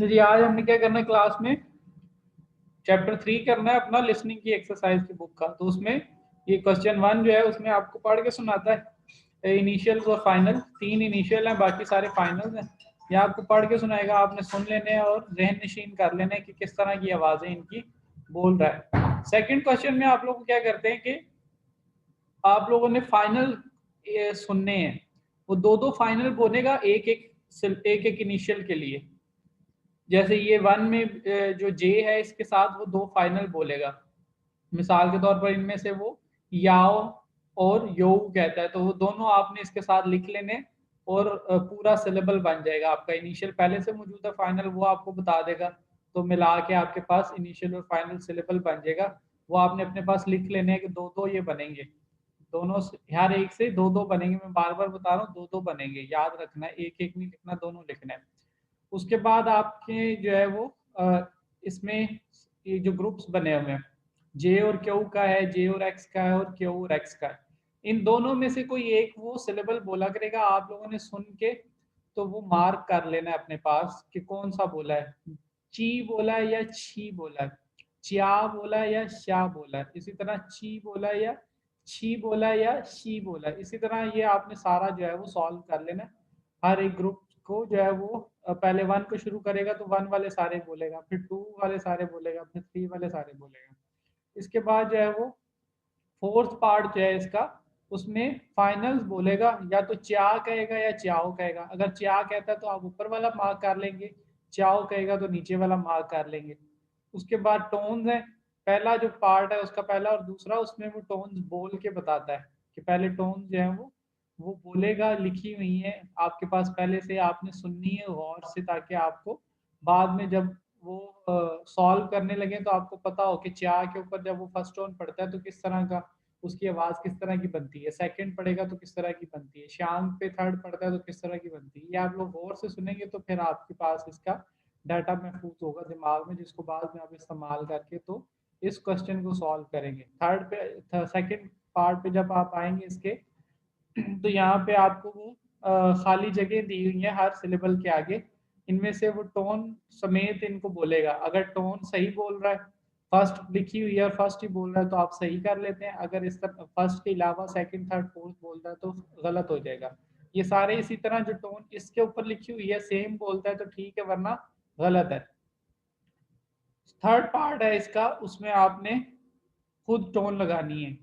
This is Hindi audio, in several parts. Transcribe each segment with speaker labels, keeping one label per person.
Speaker 1: तो जी आज हमने क्या करना है क्लास में चैप्टर 3 करना है अपना लिसनिंग की एक्सरसाइज की बुक का। तो उसमें ये क्वेश्चन 1 जो है उसमें आपको पढ़ के सुनाता है इनिशियल्स और फाइनल। 3 इनिशियल हैं, बाकी सारे फाइनल्स हैं। ये आपको पढ़ के सुनाएगा, आपने सुन लेने हैं और जहन नशीन कर लेने हैं कि किस तरह की आवाज़ें इनकी बोल रहा है। सेकंड क्वेश्चन में आप लोग क्या करते हैं कि आप लोगों ने फाइनल सुनने हैं, वो दो फाइनल बोलेगा एक एक इनिशियल के लिए। जैसे ये 1 में जो जे है इसके साथ वो 2 फाइनल बोलेगा। मिसाल के तौर पर इनमें से वो याओ और यो कहता है, तो वो दोनों आपने इसके साथ लिख लेने और पूरा सिलेबल बन जाएगा आपका। इनिशियल पहले से मौजूद है, फाइनल वो आपको बता देगा, तो मिला के आपके पास इनिशियल और फाइनल सिलेबल बन जाएगा। वो आपने अपने पास लिख लेने हैं कि 2-2 ये बनेंगे, दोनों हर एक से 2-2 बनेंगे। मैं बार-बार बता रहा हूँ 2-2 बनेंगे, याद रखना है, एक-एक नहीं लिखना, दोनों लिखना है। उसके बाद आपके जो है वो इसमें ये जो ग्रुप्स बने हुए हैं, जे और क्यू का है, जे और एक्स का है और क्यू और एक्स का है। इन दोनों में से कोई एक वो सिलेबल बोला करेगा, आप लोगों ने सुन के तो वो मार्क कर लेना है अपने पास कि कौन सा बोला है, ची बोला है या छी बोला है, च्या बोला है या शा बोला है, इसी तरह ची बोला है या छी बोला है या शी बोला है। इसी तरह ये आपने सारा जो है वो सॉल्व कर लेना है। हर एक ग्रुप को जो है वो पहले 1 को शुरू करेगा तो 1 वाले सारे बोलेगा, फिर 2 वाले सारे बोलेगा, फिर 3 वाले सारे बोलेगा। इसके बाद जो है वो फोर्थ पार्ट जो है इसका, उसमें फाइनल्स बोलेगा, या तो च्या कहेगा या च्याओ कहेगा। अगर च्या कहता है तो आप ऊपर वाला मार्क कर लेंगे, च्याओ कहेगा तो नीचे वाला मार्क कर लेंगे। उसके बाद टोन्स है, पहला जो पार्ट है उसका पहला और दूसरा, उसमें वो टोन्स बोल के बताता है कि पहले टोन्स जो है वो बोलेगा, लिखी हुई है आपके पास पहले से, आपने सुननी है गौर से, ताकि आपको बाद में जब वो सॉल्व करने लगे तो आपको पता हो कि चा के ऊपर जब वो फर्स्ट टोन पड़ता है तो किस तरह का उसकी आवाज़ किस तरह की बनती है, सेकंड पड़ेगा तो किस तरह की बनती है, शाम पे थर्ड पड़ता है तो किस तरह की बनती है। ये आप लोग गौर से सुनेंगे तो फिर आपके पास इसका डाटा महफूज होगा दिमाग में, जिसको बाद में आप इस्तेमाल करके तो इस क्वेश्चन को सॉल्व करेंगे। थर्ड पे सेकंड पार्ट पे जब आप आएंगे इसके तो यहाँ पे आपको वो खाली जगह दी हुई है हर सिलेबल के आगे, इनमें से वो टोन समेत इनको बोलेगा। अगर टोन सही बोल रहा है, फर्स्ट लिखी हुई है और फर्स्ट ही बोल रहा है तो आप सही कर लेते हैं, अगर इस तरह फर्स्ट के अलावा सेकंड थर्ड फोर्थ बोल रहा है तो गलत हो जाएगा। ये सारे इसी तरह जो टोन इसके ऊपर लिखी हुई है सेम बोलता है तो ठीक है, वरना गलत है। थर्ड पार्ट है इसका, उसमें आपने खुद टोन लगानी है।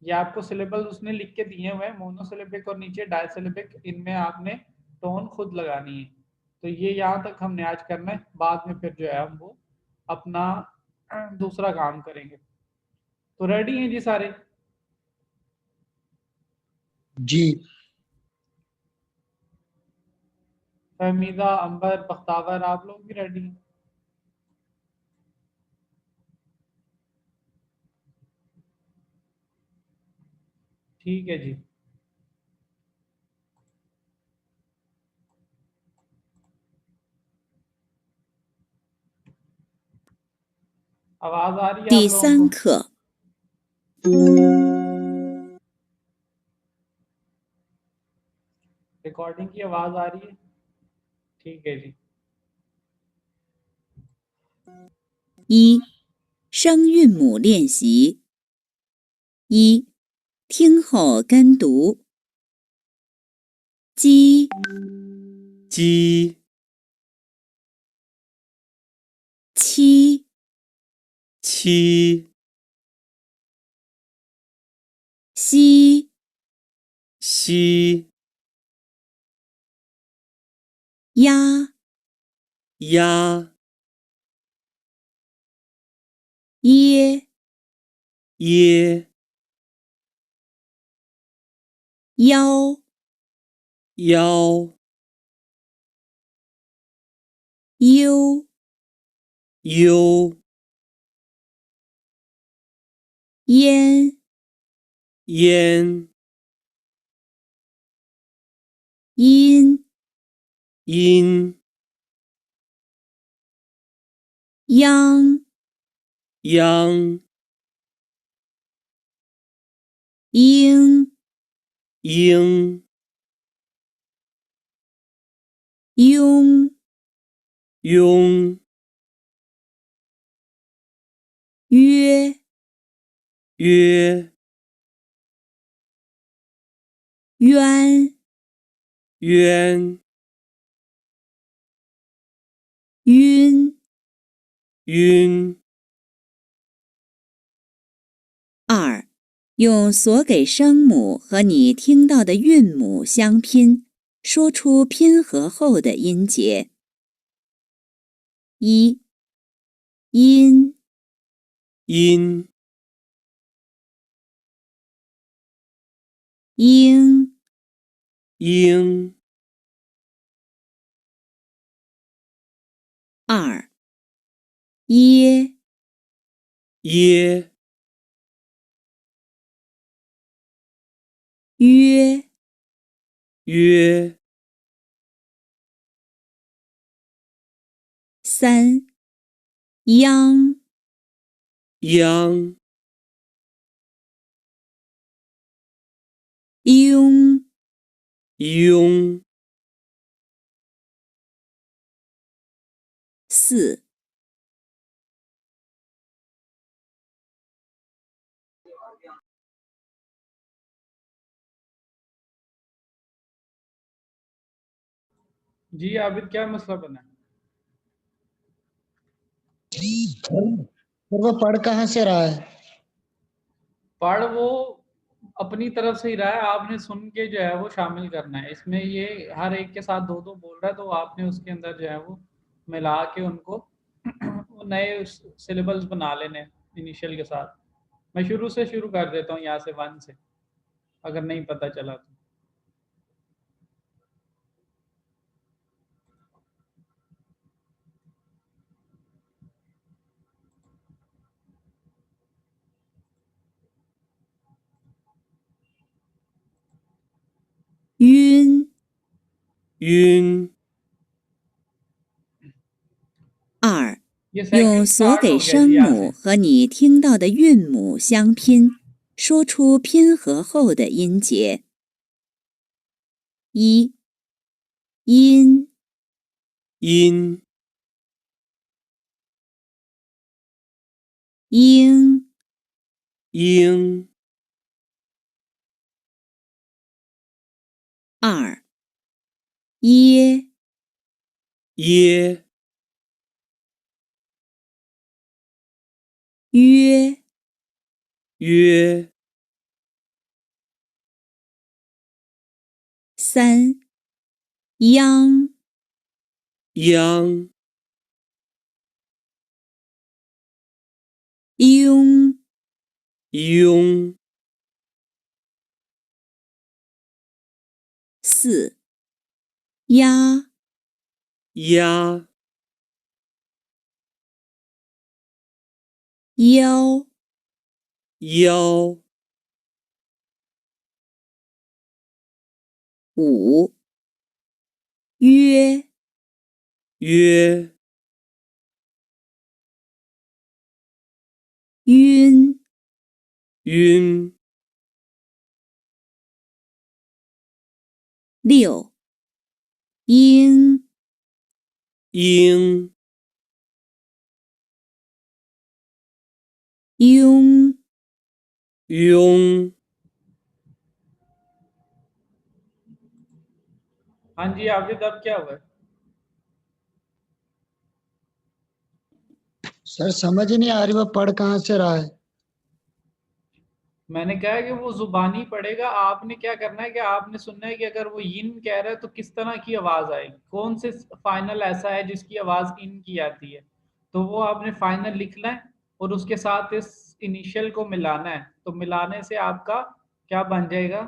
Speaker 1: ये आपको सिलेबल उसने लिख के दिए हुए हैं, मोनोसिलेबिक और नीचे डायसिलेबिक, इनमें आपने टोन खुद लगानी है। तो ये यहाँ तक हमने आज करना है, बाद में फिर जो है हम वो अपना दूसरा काम करेंगे। तो रेडी हैं जी सारे?
Speaker 2: जी।
Speaker 1: फहमीदा, अंबर, बख्तावर, आप लोग भी रेडी हैं? ठीक है जी। आवाज आ रही है
Speaker 3: 第
Speaker 1: आप लोगों
Speaker 3: 三
Speaker 1: को?
Speaker 3: 课
Speaker 1: रिकॉर्डिंग की आवाज आ रही है? ठीक है जी।
Speaker 3: 一声韵母练习一听后跟读鸡
Speaker 2: 鸡
Speaker 3: 七
Speaker 2: 七
Speaker 3: 西
Speaker 2: 西
Speaker 3: 鸭
Speaker 2: 鸭
Speaker 3: 耶
Speaker 2: 耶
Speaker 3: 腰
Speaker 2: 腰
Speaker 3: 优
Speaker 2: 优
Speaker 3: 烟
Speaker 2: 烟
Speaker 3: 阴
Speaker 2: 阴
Speaker 3: 央
Speaker 2: 央
Speaker 3: 鹰
Speaker 2: 鹰
Speaker 3: 庸
Speaker 2: 庸
Speaker 3: 约
Speaker 2: 约
Speaker 3: 渊
Speaker 2: 渊
Speaker 3: 晕
Speaker 2: 晕。
Speaker 3: 二，用所给声母和你听到的韵母相拼，说出拼合后的音节。一，音
Speaker 2: 音
Speaker 3: 应
Speaker 2: 应
Speaker 3: 二，耶
Speaker 2: 耶
Speaker 3: 约
Speaker 2: 约
Speaker 3: 三，央
Speaker 2: 央
Speaker 3: 庸
Speaker 2: 庸
Speaker 3: 四，जी
Speaker 1: आबिद, क्या मसला बना?
Speaker 4: फिर वो पढ़ कहाँ से रहा है?
Speaker 1: पढ़ वो अपनी तरफ से ही रहा है, आपने सुन के जो है वो शामिल करना है इसमें। ये हर एक के साथ दो दो बोल रहा है, तो आपने उसके अंदर जो है वो मिला के उनको वो नए सिलेबल्स बना लेने इनिशियल के साथ। मैं शुरू से शुरू कर देता हूँ, यहाँ से 1 से, अगर नहीं पता चला तो।
Speaker 3: 晕
Speaker 2: 晕
Speaker 3: 二，
Speaker 1: ये
Speaker 3: 用
Speaker 1: सेकंड
Speaker 3: 所
Speaker 1: स्टार्ट
Speaker 3: 给
Speaker 1: हो गया
Speaker 3: 声
Speaker 1: जी यहाँ
Speaker 3: 母
Speaker 1: से।
Speaker 3: 和你听到的韵母相拼，说出拼合后的音节。一，音
Speaker 2: 音
Speaker 3: 应
Speaker 2: 应
Speaker 3: 二，耶
Speaker 2: 耶
Speaker 3: 约
Speaker 2: 约
Speaker 3: 三，央
Speaker 2: 央
Speaker 3: 庸
Speaker 2: 庸
Speaker 3: 四，鸭
Speaker 2: 鸭
Speaker 3: 腰
Speaker 2: 腰
Speaker 3: 五，约
Speaker 2: 约
Speaker 3: 晕
Speaker 2: 晕
Speaker 3: 六，应
Speaker 2: 应
Speaker 3: 庸
Speaker 2: 庸。
Speaker 1: हाँ जी आबिद, अब क्या हुआ है?
Speaker 4: सर समझ ही नहीं आ रही वो पढ़ कहाँ से रहा है?
Speaker 1: मैंने कहा है कि वो जुबानी पढ़ेगा। आपने क्या करना है कि आपने सुनना है कि अगर वो इन कह रहा है तो किस तरह की आवाज आएगी, कौन से फाइनल ऐसा है जिसकी आवाज इन की आती है, तो वो आपने फाइनल लिखना है और उसके साथ इस इनिशियल को मिलाना है। तो मिलाने से आपका क्या बन जाएगा?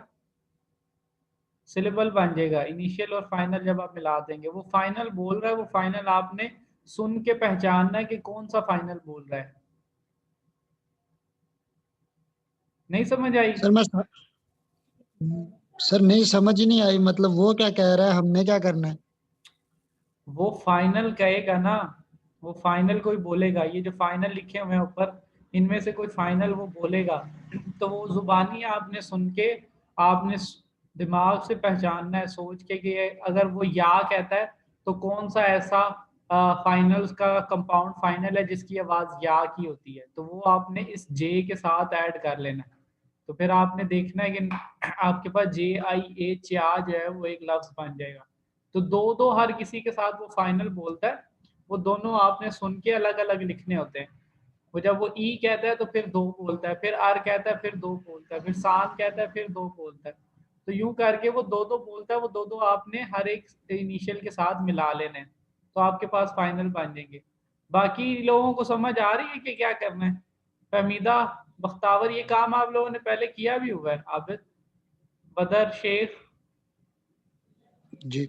Speaker 1: सिलेबल बन जाएगा। इनिशियल और फाइनल जब आप मिला देंगे, वो फाइनल बोल रहा है, वो फाइनल आपने सुन के पहचानना है कि कौन सा फाइनल बोल रहा है। नहीं समझ आई?
Speaker 4: सर नहीं समझ ही नहीं आई, मतलब वो क्या कह रहा है, हमने क्या करना है?
Speaker 1: वो फाइनल कहेगा ना, वो फाइनल कोई बोलेगा। ये जो फाइनल लिखे हुए हैं ऊपर, इनमें से कोई फाइनल वो बोलेगा, तो वो जुबानी आपने सुन के आपने दिमाग से पहचानना है, सोच के कि अगर वो या कहता है तो कौन सा ऐसा फाइनल्स का कंपाउंड फाइनल है जिसकी आवाज या की होती है, तो वो आपने इस जे के साथ ऐड कर लेना है। तो फिर आपने देखना है कि आपके पास JIA च्या जो है वो एक लफ्ज बन जाएगा। तो दो दो हर किसी के साथ वो फाइनल बोलता है, वो दोनों आपने सुन के अलग अलग लिखने होते हैं। वो जब वो ई कहता है तो फिर दो बोलता है, फिर आर कहता है फिर दो बोलता है, फिर सान कहता है फिर दो बोलता है। तो यूं करके वो दो दो बोलता है, वो दो दो आपने हर एक इनिशियल के साथ मिला लेने हैं, तो आपके पास फाइनल बन जाएंगे। बाकी लोगों को समझ आ रही है कि क्या करना है? फहमीदा, बख्तावर, ये काम आप लोगों ने पहले किया भी हुआ है? आबिद, बदर, शेख
Speaker 4: जी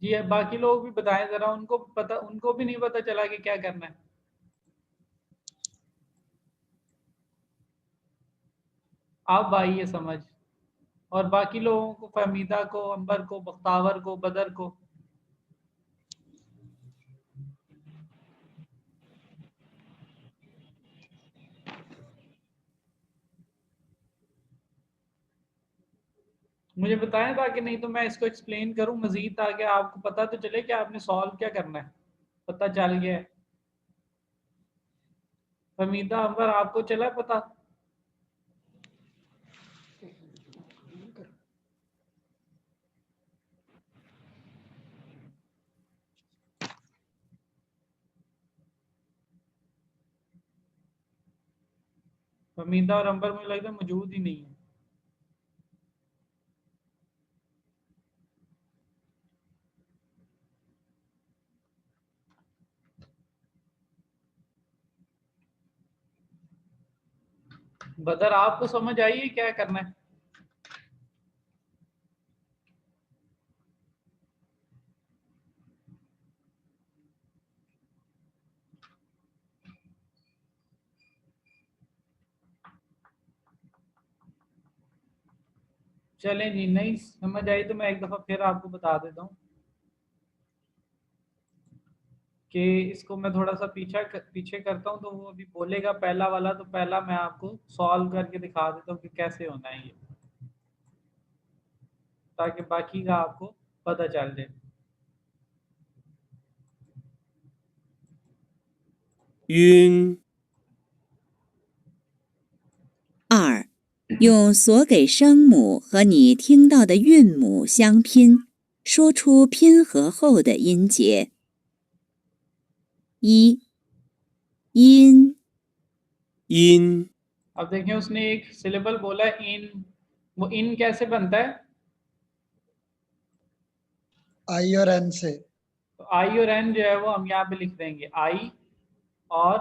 Speaker 1: जी है। बाकी लोग भी बताएं जरा, उनको पता, उनको भी नहीं पता चला कि क्या करना है। आप भाई ये समझ, और बाकी लोगों को, फहमीदा को, अंबर को, बख्तावर को, बदर को। मुझे बताएं, ताकि नहीं तो मैं इसको एक्सप्लेन करूं मजीद, ताकि आपको पता तो चले कि आपने सॉल्व क्या करना है। पता चल गया है? फहमीदा, अंबर, आपको चला पता? फहमीदा और अंबर मुझे लगता है मौजूद ही नहीं है। बदर, आपको समझ आई है क्या करना है? चलें जी, नहीं समझ आई तो मैं एक दफ़ा फिर आपको बता देता हूँ कि इसको मैं थोड़ा सा पीछे करता हूँ, तो वो अभी बोलेगा पहला वाला, तो पहला मैं आपको सॉल्व करके दिखा देता हूँ कि कैसे होना है ये, ताकि बाकी का आपको पता चल जाए।
Speaker 2: 晕
Speaker 3: 二，用所给声母和你听到的韵母相拼，说出拼合后的音节。一，音，
Speaker 2: 音
Speaker 1: अब देखें, उसने एक सिलेबल बोला इन, वो इन कैसे बनता है?
Speaker 4: आई और एन से।
Speaker 1: तो आई और एन जो है वो हम यहाँ पे लिख देंगे, आई और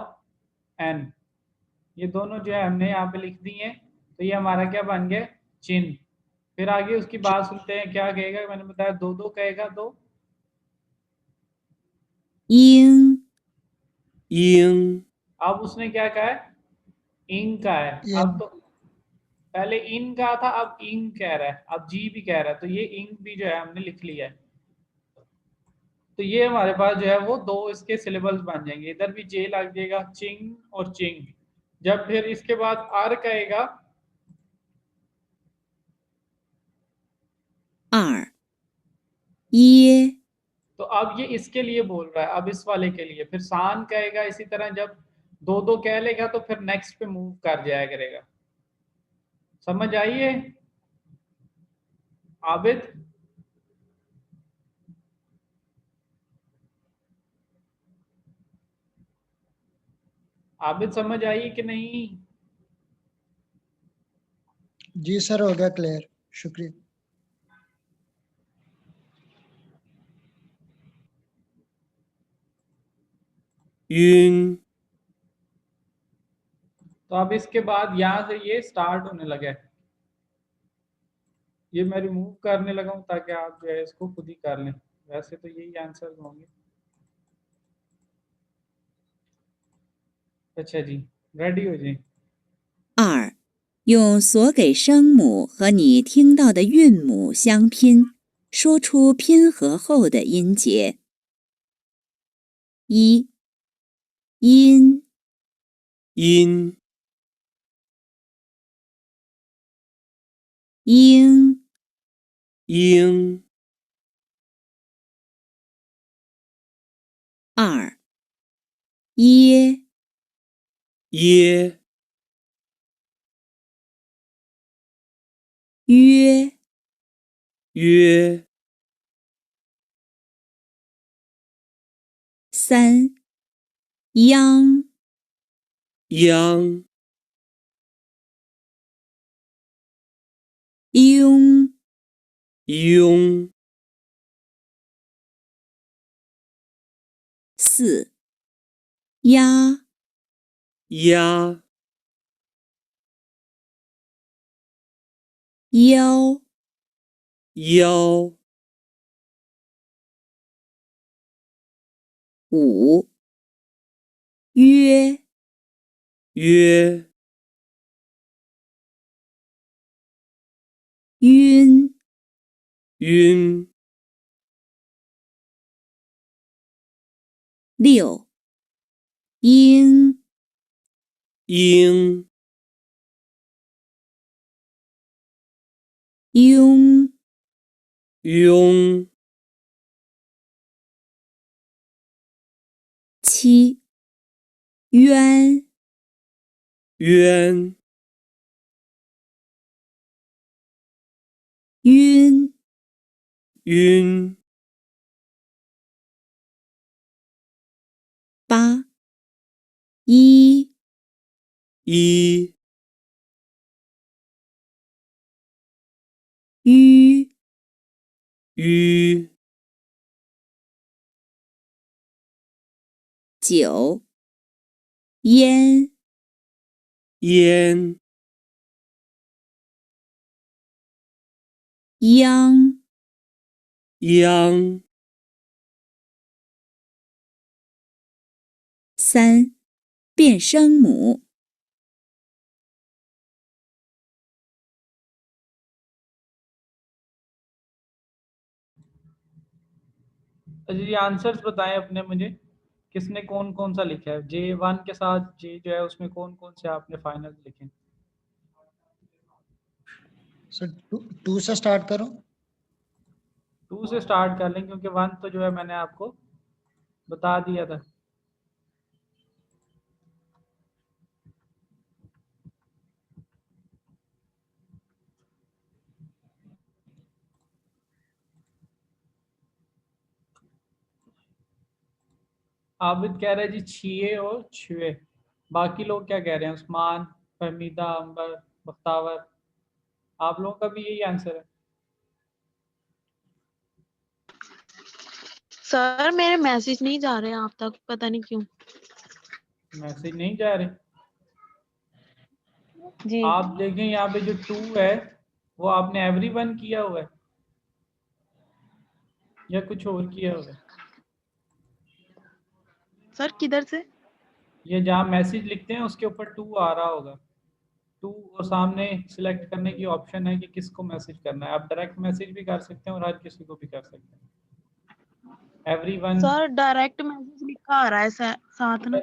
Speaker 1: एन, ये दोनों जो है हमने यहाँ पे लिख दी हैं। तो ये हमारा क्या बन गया? चिन्ह। फिर आगे उसकी बात सुनते हैं, क्या कहेगा? मैंने बताया दो दो कहेगा तो
Speaker 3: 音，
Speaker 2: 音
Speaker 1: अब उसने क्या कहा है? इंग का है।
Speaker 4: इन
Speaker 1: अब तो पहले इन कहा था, अब इंग कह रहा है, अब जी भी कह रहा है, तो ये इंग भी जो है हमने लिख लिया है। तो ये हमारे पास जो है वो दो इसके सिलेबल्स बन जाएंगे, इधर भी जे लग जाएगा, चिंग और चिंग। जब फिर इसके बाद आर कहेगा,
Speaker 3: 二，耶，
Speaker 1: तो अब ये इसके लिए बोल रहा है, अब इस वाले के लिए। फिर सान कहेगा इसी तरह, जब दो दो कह लेगा तो फिर नेक्स्ट पे मूव कर जाया करेगा। समझ आइए आबिद? आबिद समझ आई कि नहीं?
Speaker 4: जी सर, हो गया क्लियर, शुक्रिया।
Speaker 2: 晕
Speaker 1: तो अब इसके बाद यहाँ से ये स्टार्ट होने लगा है। ये मैं रिमूव करने लगा हूँ ताकि आप जो है इसको खुद ही कर लें, वैसे तो यही आंसर होंगे। अच्छा जी, रेडी हो जाए।
Speaker 3: 二，用所给声母和你听到的韵母相拼，说出拼合后的音节。一，音，
Speaker 2: 音
Speaker 3: 应，
Speaker 2: 应
Speaker 3: 耶
Speaker 2: 耶
Speaker 3: 约
Speaker 2: 约
Speaker 3: 三央
Speaker 2: 央
Speaker 3: 拥
Speaker 2: 拥
Speaker 3: 四鸭
Speaker 2: 鸭
Speaker 3: 腰
Speaker 2: 腰
Speaker 3: 五约
Speaker 2: 约
Speaker 3: 晕
Speaker 2: 晕
Speaker 3: 六鹰
Speaker 2: 鹰
Speaker 3: 拥
Speaker 2: 拥
Speaker 3: 七渊
Speaker 2: 渊
Speaker 3: 晕
Speaker 2: 晕
Speaker 3: 八一
Speaker 2: 一
Speaker 3: 吁
Speaker 2: 吁
Speaker 3: 九烟
Speaker 2: 烟
Speaker 3: 央
Speaker 2: 央
Speaker 3: 三变声母
Speaker 1: अच्छा ये आंसर्स बताएं अपने मुझे, किसने कौन कौन सा लिखा है। J1 के साथ जे जो है उसमें कौन कौन से आपने फाइनल लिखे।
Speaker 4: सर 2 से स्टार्ट करो।
Speaker 1: 2 से स्टार्ट कर लें क्योंकि 1 तो जो है मैंने आपको बता दिया था। आबिद कह रहे हैं जी छिए और छुए। बाकी लोग क्या कह रहे हैं, उस्मान, फहमीदा, अंबर, बख्तावर, आप लोगों का भी यही आंसर है।
Speaker 5: सर मेरे मैसेज नहीं जा रहे आप तक, पता नहीं क्यों।
Speaker 1: मैसेज नहीं जा रहे
Speaker 5: जी
Speaker 1: आप देखें यहाँ पे जो 2 है वो आपने एवरीवन किया हुआ है या कुछ और किया हुआ है।
Speaker 5: सर किधर से?
Speaker 1: ये जहाँ मैसेज लिखते हैं उसके ऊपर 2 आ रहा होगा। 2 और सामने सिलेक्ट करने की ऑप्शन है कि किसको मैसेज करना है। आप डायरेक्ट मैसेज भी कर सकते हैं और हर किसी को भी कर सकते हैं। एवरीवन।
Speaker 5: सर डायरेक्ट मैसेज लिखा आ रहा है साथ ना।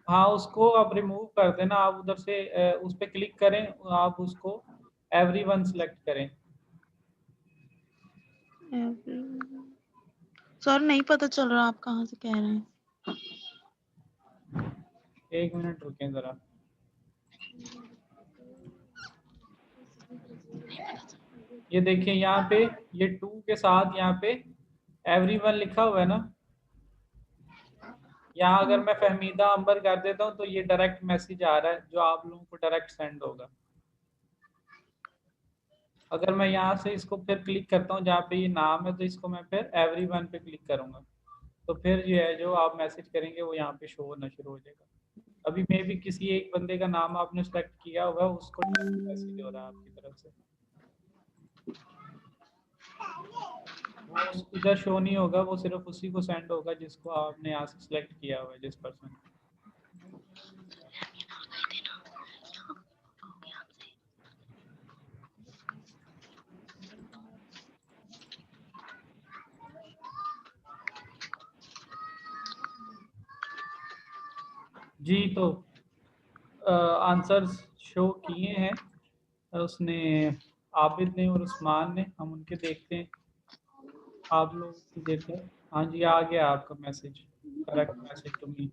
Speaker 1: हाँ उसको आप रिमूव कर देना, आप उधर से उस पर क्लिक करें, आप उसको एवरीवन सिलेक्ट करें।
Speaker 5: सर नहीं पता चल रहा आप कहाँ से कह रहे हैं।
Speaker 1: 1 मिनट रुकें जरा। ये देखिए यहाँ पे ये 2 के साथ यहाँ पे एवरीवन लिखा हुआ है ना। यहाँ अगर मैं फहमीदा अंबर कर देता हूँ तो ये डायरेक्ट मैसेज आ रहा है जो आप लोगों को डायरेक्ट सेंड होगा। अगर मैं यहाँ से इसको फिर क्लिक करता हूँ जहाँ पे ये नाम है तो इसको मैं फिर एवरीवन पे क्लिक करूँगा तो फिर जो है जो आप मैसेज करेंगे वो यहाँ पे शो होना शुरू हो जाएगा। अभी मे भी किसी एक बंदे का नाम आपने सेलेक्ट किया हुआ है, उसको मैसेज हो रहा है आपकी तरफ से, वो इधर शो नहीं होगा, वो सिर्फ उसी को सेंड होगा जिसको आपने यहाँ से सिलेक्ट किया हुआ है, जिस पर्सन। जी तो आंसर्स शो किए हैं उसने, आबिद ने और उस्मान ने। हम उनके देखते हैं, आप लोग की देखते हैं। हाँ जी आ गया आपका message, correct message to me.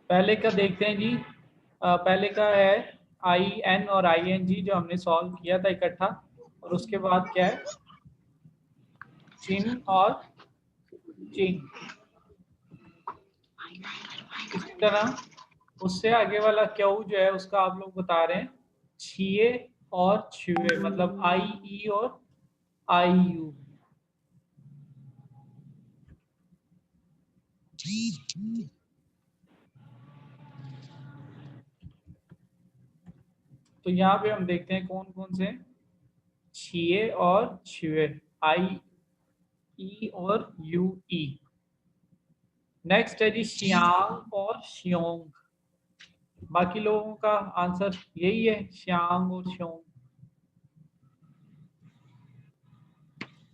Speaker 1: पहले का देखते हैं जी। पहले का है IN और ING जो हमने सॉल्व किया था इकट्ठा, और उसके बाद क्या है चिन और चिन। इसी तरह उससे आगे वाला क्यू जो है उसका आप लोग बता रहे हैं छिए और छुए, मतलब IE और IU। तो यहाँ पे हम देखते हैं कौन कौन से छिए और छुए, IE और UE। नेक्स्ट है जी श्यांग और श्योंग। बाकी लोगों का आंसर यही है, श्यांग और श्योंग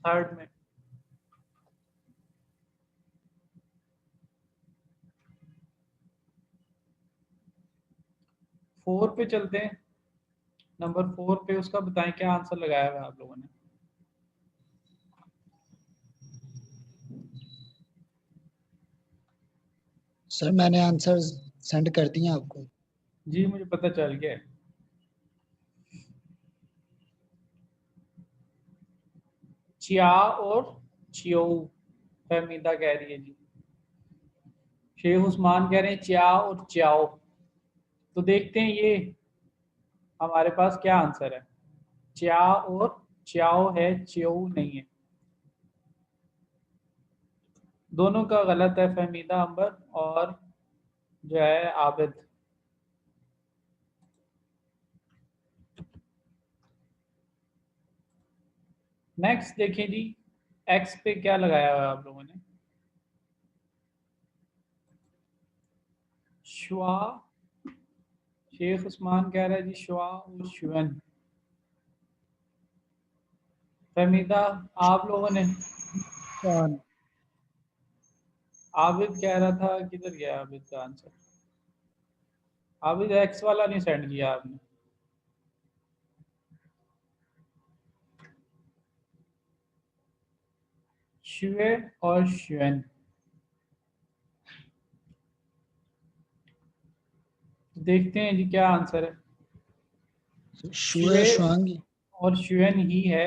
Speaker 1: थर्ड में। फोर पे चलते हैं। नंबर 4 पे उसका बताएं क्या आंसर लगाया हुआ है आप लोगों ने।
Speaker 4: सर मैंने आंसर सेंड कर दिए आपको।
Speaker 1: जी मुझे पता चल गया। चिया और चियो फहमीदा कह रही है जी। शेख उस्मान कह रहे हैं चिया और चियाओ। तो देखते हैं ये हमारे पास क्या आंसर है। चिया और चियाओ है, चियो नहीं है। दोनों का गलत है, फहमीदा अंबर और जो है आबिद। नेक्स्ट देखें जी, एक्स पे क्या लगाया हुआ है आप लोगों ने। शुआ, शेख उस्मान कह रहा है जी शुआ और शुअन। फहमीदा आप लोगों ने।
Speaker 4: कौन?
Speaker 1: आबिद कह रहा था, किधर गया आबिद का आंसर। आबिद एक्स वाला नहीं सेंड किया आपने। शुए और शुअन। देखते हैं जी क्या आंसर है।
Speaker 4: शुए शुआंग।
Speaker 1: और शुअन ही है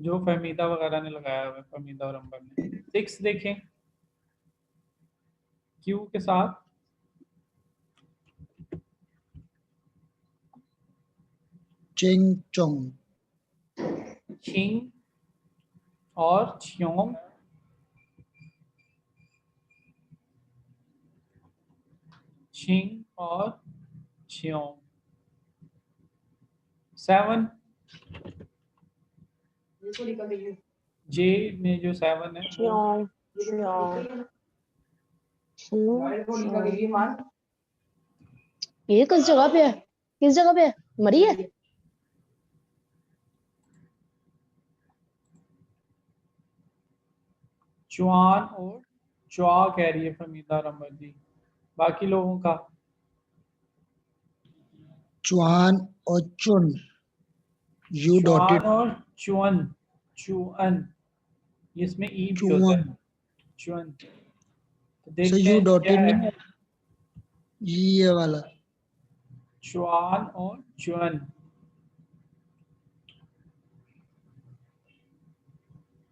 Speaker 1: जो फहमीदा वगैरह ने लगाया हुआ है, फहमीदा और अंबर ने। 6 देखें क्यू के साथ।
Speaker 4: चिंग चोंग।
Speaker 1: छिंग और छियोंग। छिंग और छियोंग। 7 जे में जो 7 है वो
Speaker 6: ये किस जगह पे है? किस जगह पे है? मरी है?
Speaker 1: चुआन और चुआ कह रही है फहमीदा और अंबर जी। बाकी लोगों का
Speaker 4: चुआन और चुन। यू
Speaker 1: चुआन
Speaker 4: डॉटेड।
Speaker 1: और चुअन। चुअन, इसमें ई भी होता
Speaker 4: चुअन।
Speaker 1: है, चुअन। तो
Speaker 4: सर
Speaker 1: देखते
Speaker 4: यू
Speaker 1: हैं क्या
Speaker 4: डॉटेड नहीं
Speaker 1: है।
Speaker 4: है, ये वाला।
Speaker 1: चुआन और चुअन।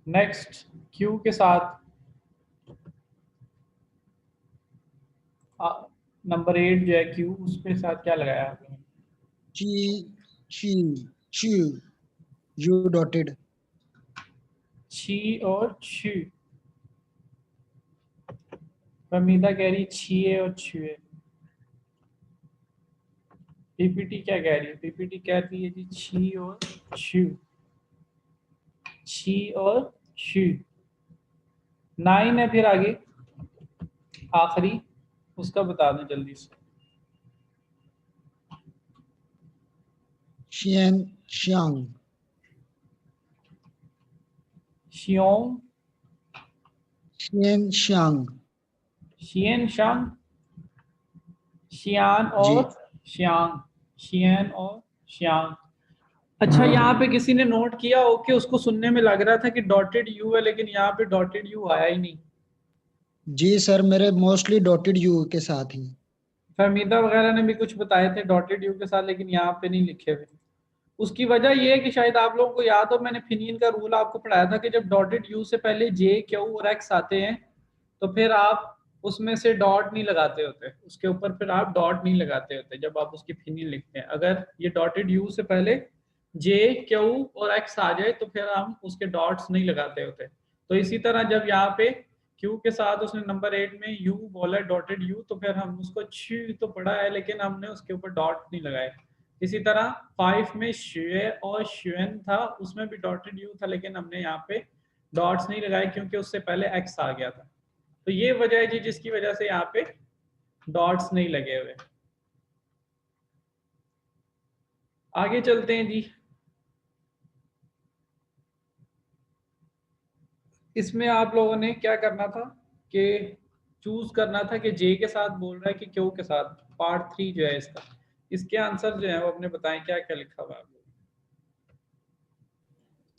Speaker 1: नेक्स्ट क्यू के साथ नंबर 8 जो है क्यू, उसके साथ क्या लगाया आपने।
Speaker 4: ची ची ची। You dotted.
Speaker 1: छी और छी। फहमीदा कह रही छिए और छुए। पीपीटी क्या कह रही है। पीपीटी कह रही है जी छी और छू। छी और छू। 9 है फिर आगे आखिरी, उसका बता दें जल्दी से।
Speaker 4: शियन शियांग।
Speaker 1: शियोंग,
Speaker 4: शियन शियांग।
Speaker 1: शियन शांग, शियान
Speaker 4: जी।
Speaker 1: और श्यांग। शियन और श्यांग। अच्छा, यहाँ पे किसी ने नोट किया हो कि उसको सुनने में लग रहा था कि डॉटेड यू है, लेकिन यहाँ पे डॉटेड यू आया ही नहीं।
Speaker 4: जी सर, मेरे मोस्टली डॉटेड यू के साथ ही।
Speaker 1: फहमीदा वगैरह ने भी कुछ बताए थे डॉटेड यू के साथ, लेकिन यहाँ पे नहीं लिखे हुए। उसकी वजह ये है कि शायद आप लोगों को याद हो, मैंने फिनियन का रूल आपको पढ़ाया था कि जब डॉटेड यू से पहले जे, क्यू और एक्स आते हैं तो फिर आप उसमें से डॉट नहीं लगाते होते, उसके ऊपर फिर आप डॉट नहीं लगाते होते जब आप उसकी फिनियन लिखते हैं। अगर ये डॉटेड यू से पहले जे, क्यू और एक्स आ जाए तो फिर हम उसके डॉट्स नहीं लगाते होते। तो इसी तरह जब यहाँ पे क्यू के साथ उसने नंबर 8 में यू बोला डॉटेड यू, तो फिर हम उसको छी तो पढ़ा है लेकिन हमने उसके ऊपर डॉट नहीं लगाए। इसी तरह 5 में श्वे और श्वेन था, उसमें भी डॉटेड यू था लेकिन हमने यहाँ पे डॉट्स नहीं लगाए क्योंकि उससे पहले एक्स आ गया था। तो ये वजह है जी जिसकी वजह से यहाँ पे डॉट्स नहीं लगे हुए। आगे चलते हैं जी। इसमें आप लोगों ने क्या करना था कि चूज करना था कि जे के साथ बोल रहा है कि क्यू के साथ। पार्ट 3 जो है इसका, इसके आंसर जो है वो अपने बताएं क्या क्या लिखा हुआ है।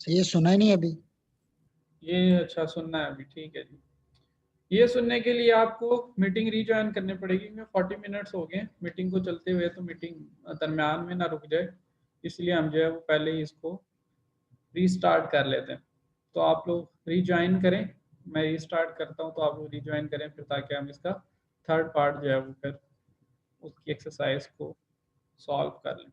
Speaker 4: ये सुना ही नहीं अभी।
Speaker 1: ये अच्छा सुनना है अभी, ठीक है जी। ये सुनने के लिए आपको मीटिंग रीजॉइन करनी पड़ेगी क्योंकि 40 मिनट्स हो गए मीटिंग को चलते हुए, तो मीटिंग दरमियान में ना रुक जाए, इसलिए हम जो है वो पहले ही इसको रीस्टार्ट कर लेते हैं। तो आप लोग रीजॉइन करें, मैं रीस्टार्ट करता हूँ तो आप लोग रीजॉइन करें फिर, ताकि हम इसका थर्ड पार्ट जो है वो फिर उसकी एक्सरसाइज को सॉल्व कर लें।